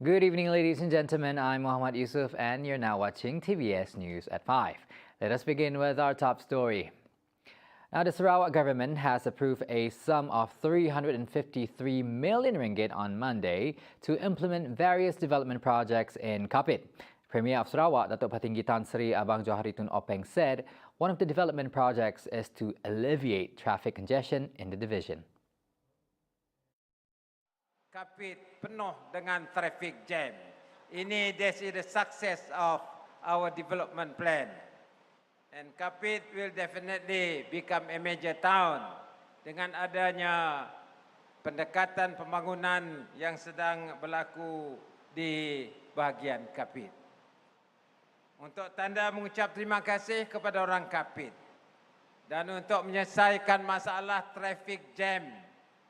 Good evening, ladies and gentlemen. I'm Muhammad Yusuf, and you're now watching TVS News at 5. Let us begin with our top story. Now, the Sarawak government has approved a sum of 353 million ringgit on Monday to implement various development projects in KAPIT. Premier of Sarawak, Datuk Patinggi Tan Sri Abang Johari Tun Openg said one of the development projects is to alleviate traffic congestion in the division. KAPIT penuh dengan traffic jam. This is the success of our development plan. And KAPIT will definitely become a major town dengan adanya pendekatan pembangunan yang sedang berlaku di bahagian KAPIT. Untuk tanda mengucap terima kasih kepada orang KAPIT dan untuk menyelesaikan masalah traffic jam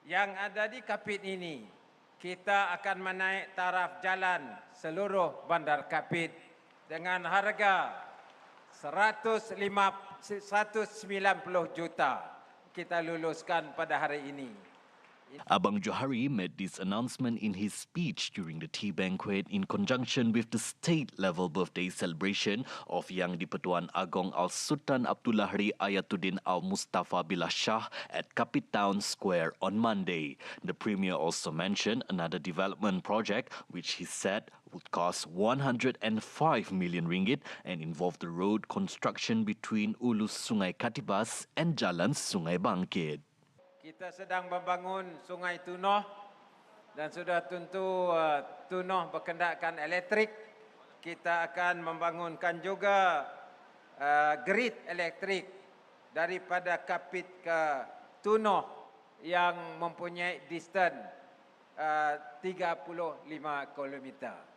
yang ada di KAPIT ini, kita akan menaik taraf jalan seluruh bandar KAPIT dengan harga 190 juta kita luluskan pada hari ini. Abang Johari made this announcement in his speech during the tea banquet in conjunction with the state-level birthday celebration of Yang di-Pertuan Agong Al-Sultan Abdullah Ri Ayatuddin Al-Mustafa Billah Shah at KAPIT Town Square on Monday. The Premier also mentioned another development project which he said would cost 105 million ringgit and involve the road construction between Ulu Sungai Katibas and Jalan Sungai Bangkit. Kita sedang membangun Sungai Tunoh dan sudah tentu Tunoh berkendakkan elektrik. Kita akan membangunkan juga grid elektrik daripada KAPIT ke Tunoh yang mempunyai distance 35 kilometer.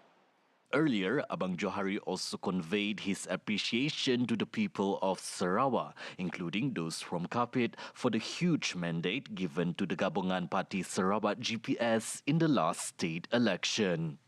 Earlier, Abang Johari also conveyed his appreciation to the people of Sarawak, including those from KAPIT, for the huge mandate given to the Gabungan Parti Sarawak GPS in the last state election.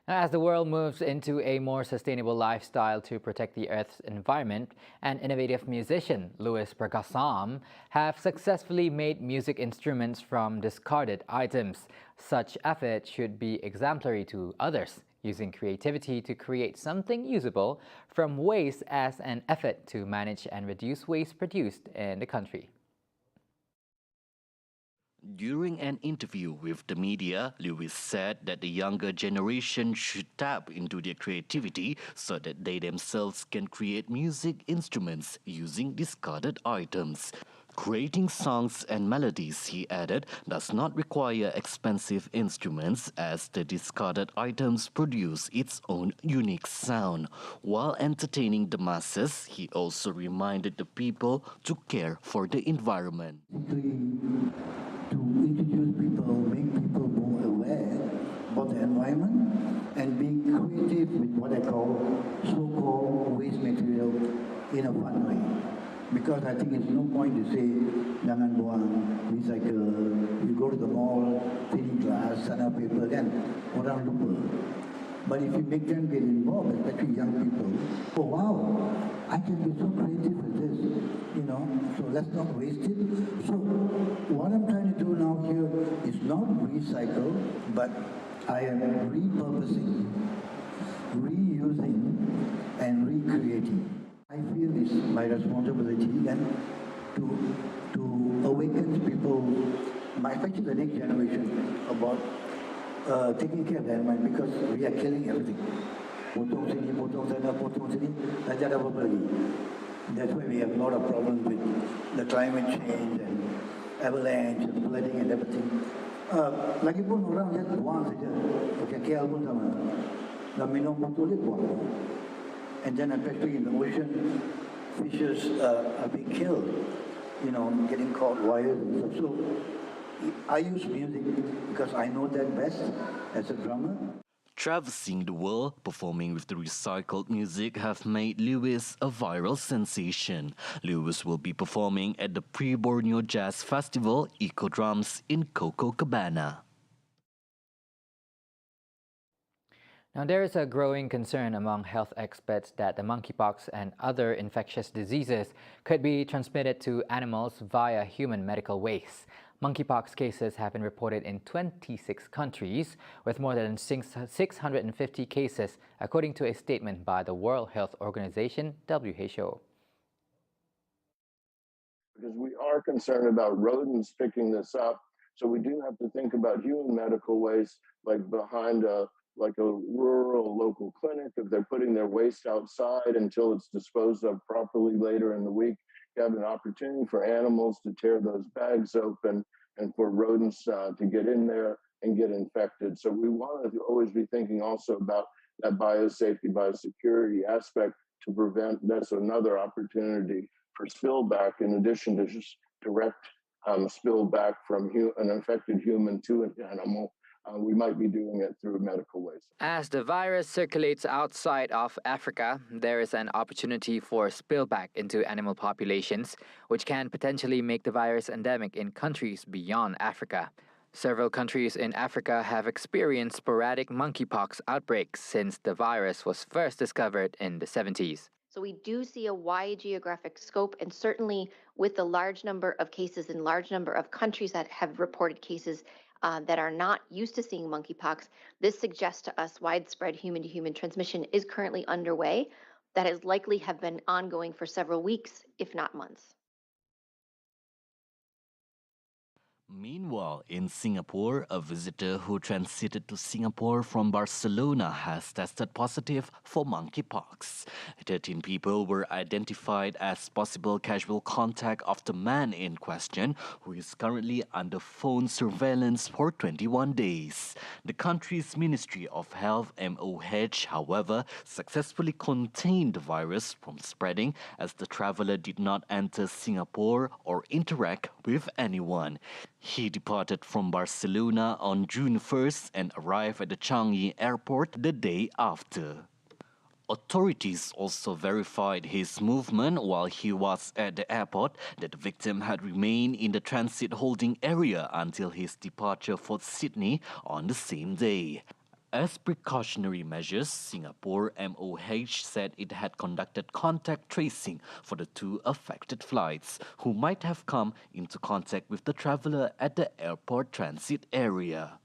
As the world moves into a more sustainable lifestyle to protect the Earth's environment, an innovative musician, Louis Pergasam, have successfully made music instruments from discarded items. Such effort should be exemplary to others, using creativity to create something usable from waste as an effort to manage and reduce waste produced in the country. During an interview with the media, Lewis said that the younger generation should tap into their creativity so that they themselves can create music instruments using discarded items. Creating songs and melodies, he added, does not require expensive instruments as the discarded items produce its own unique sound. While entertaining the masses, he also reminded the people to care for the environment. To introduce people, make people more aware about the environment and be creative with what I call so-called waste material in a fun way. Because I think it's no point to say, jangan buang, recycle, you go to the mall, thin glass, sana paper, kan, orang lupa. But if you make them get involved, especially young people, oh wow, I can be so creative with this, so let's not waste it. So what I'm trying to do now here is not recycle, but I am repurposing, reusing, and recreating. I feel it's my responsibility then to awaken people, especially the next generation, about taking care of the environment because we are killing everything. Potong sini, potong sana, potong sini, tak ada apa-apa lagi. That's why we have a lot of problems with the climate change and avalanche and flooding and everything. Lagipun orang lihat buang saja, macam KL pun sama. Dah minum botol dia buang. And then especially in the ocean, fishes are being killed, getting caught wires and stuff. So I use music because I know that best as a drummer. Traversing the world, performing with the recycled music have made Lewis a viral sensation. Lewis will be performing at the Pre-Borneo Jazz Festival, Eco Drums in Coco Cabana. Now, there is a growing concern among health experts that the monkeypox and other infectious diseases could be transmitted to animals via human medical waste. Monkeypox cases have been reported in 26 countries, with more than 650 cases, according to a statement by the World Health Organization, WHO. Because we are concerned about rodents picking this up. So we do have to think about human medical waste, like behind a rural local clinic. If they're putting their waste outside until it's disposed of properly later in the week, you have an opportunity for animals to tear those bags open and for rodents to get in there and get infected. So we want to always be thinking also about that biosafety, biosecurity aspect to prevent. That's another opportunity for spillback, in addition to just direct spillback from an infected human to an animal. We might be doing it through medical waste. As the virus circulates outside of Africa, there is an opportunity for spillback into animal populations, which can potentially make the virus endemic in countries beyond Africa. Several countries in Africa have experienced sporadic monkeypox outbreaks since the virus was first discovered in the 70s. So we do see a wide geographic scope, and certainly with the large number of cases in large number of countries that have reported cases that are not used to seeing monkeypox, this suggests to us widespread human-to-human transmission is currently underway. That is likely have been ongoing for several weeks, if not months. Meanwhile, in Singapore, a visitor who transited to Singapore from Barcelona has tested positive for monkeypox. 13 people were identified as possible casual contact of the man in question, who is currently under phone surveillance for 21 days. The country's Ministry of Health, MOH, however, successfully contained the virus from spreading as the traveller did not enter Singapore or interact with anyone. He departed from Barcelona on June 1st and arrived at the Changi airport the day after. Authorities also verified his movement while he was at the airport, that the victim had remained in the transit holding area until his departure for Sydney on the same day. As precautionary measures, Singapore MOH said it had conducted contact tracing for the 2 affected flights, who might have come into contact with the traveller at the airport transit area.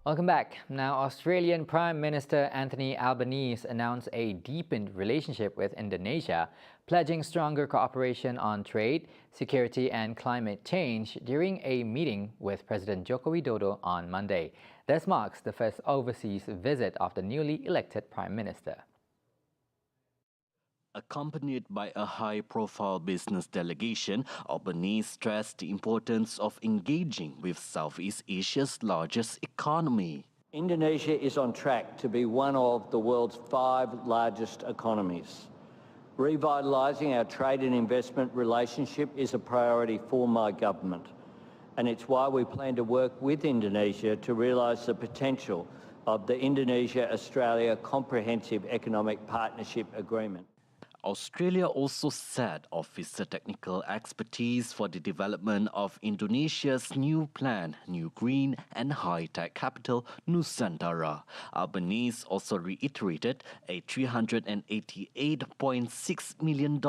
Welcome back. Now, Australian Prime Minister Anthony Albanese announced a deepened relationship with Indonesia, pledging stronger cooperation on trade, security and climate change during a meeting with President Joko Widodo on Monday. This marks the first overseas visit of the newly elected Prime Minister. Accompanied by a high-profile business delegation, Albanese stressed the importance of engaging with Southeast Asia's largest economy. Indonesia is on track to be one of the world's 5 largest economies. Revitalising our trade and investment relationship is a priority for my government, and it's why we plan to work with Indonesia to realise the potential of the Indonesia-Australia Comprehensive Economic Partnership Agreement. Australia also set offers technical expertise for the development of Indonesia's new plan, New Green and High-Tech Capital, Nusantara. Albanese also reiterated a $388.6 million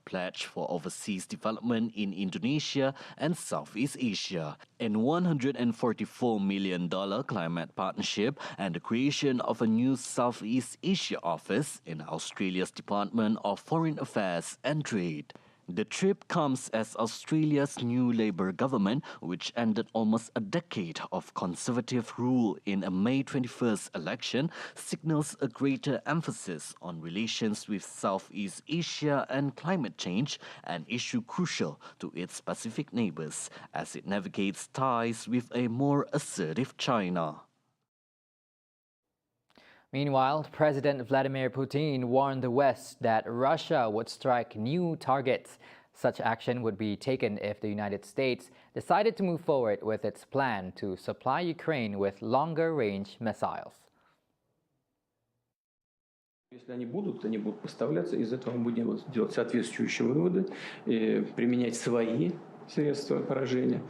pledge for overseas development in Indonesia and Southeast Asia, and $144 million climate partnership and the creation of a new Southeast Asia office in Australia's Department of Foreign Affairs and Trade. The trip comes as Australia's new Labour government, which ended almost a decade of Conservative rule in a May 21st election, signals a greater emphasis on relations with Southeast Asia and climate change, an issue crucial to its Pacific neighbours, as it navigates ties with a more assertive China. Meanwhile, President Vladimir Putin warned the West that Russia would strike new targets. Such action would be taken if the United States decided to move forward with its plan to supply Ukraine with longer-range missiles. Если они будут поставляться, из этого мы будем делать соответствующие выводы, применять свои средства поражения,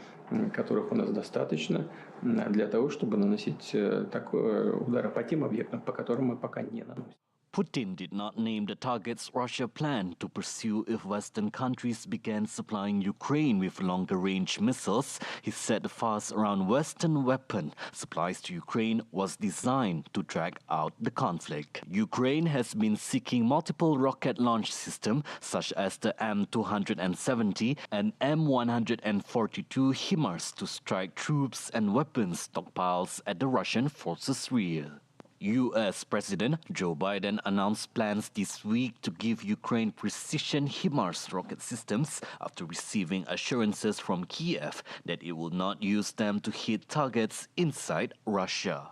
которых у нас достаточно, для того, чтобы наносить удары по тем объектам, по которым мы пока не наносим. Putin did not name the targets Russia planned to pursue if Western countries began supplying Ukraine with longer-range missiles. He said the fuss around Western weapon supplies to Ukraine was designed to drag out the conflict. Ukraine has been seeking multiple rocket launch systems such as the M270 and M142 HIMARS to strike troops and weapons stockpiles at the Russian forces' rear. U.S. President Joe Biden announced plans this week to give Ukraine precision HIMARS rocket systems after receiving assurances from Kiev that it will not use them to hit targets inside Russia.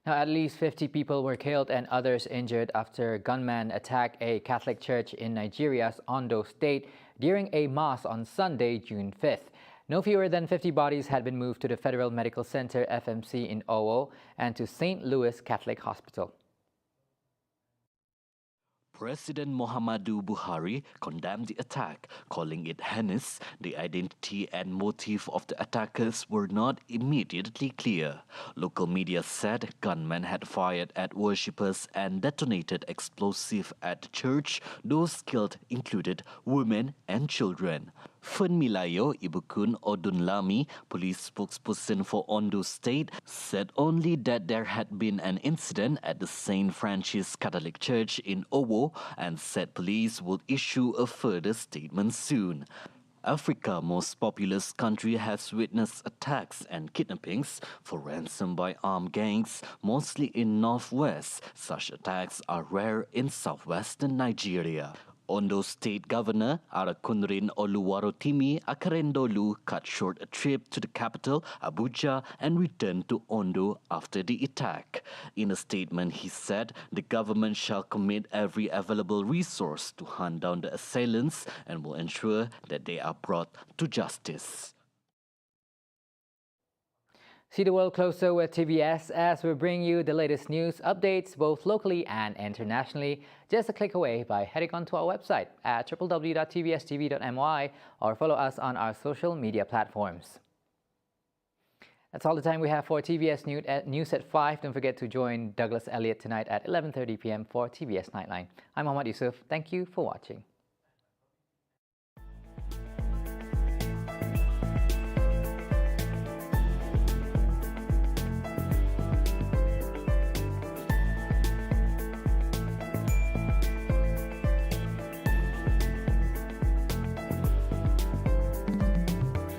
Now, at least 50 people were killed and others injured after gunmen attacked a Catholic church in Nigeria's Ondo state during a mass on Sunday, June 5th. No fewer than 50 bodies had been moved to the Federal Medical Center FMC in Owo and to St. Louis Catholic Hospital. President Muhammadu Buhari condemned the attack, calling it heinous. The identity and motive of the attackers were not immediately clear. Local media said gunmen had fired at worshippers and detonated explosives at the church. Those killed included women and children. Fen Milayo Ibukun Odunlami, police spokesperson for Ondo State, said only that there had been an incident at the St. Francis Catholic Church in Owo and said police would issue a further statement soon. Africa's most populous country has witnessed attacks and kidnappings for ransom by armed gangs, mostly in northwest. Such attacks are rare in southwestern Nigeria. Ondo State Governor Arakunrin Oluwarotimi Akarendolu cut short a trip to the capital, Abuja, and returned to Ondo after the attack. In a statement, he said the government shall commit every available resource to hunt down the assailants and will ensure that they are brought to justice. See the world closer with TVS as we bring you the latest news updates both locally and internationally, just a click away by heading onto our website at www.tvstv.my or follow us on our social media platforms. That's all the time we have for TVS News at 5. Don't forget to join Douglas Elliott tonight at 11:30 p.m. for TVS Nightline. I'm Mohammad Yusuf. Thank you for watching.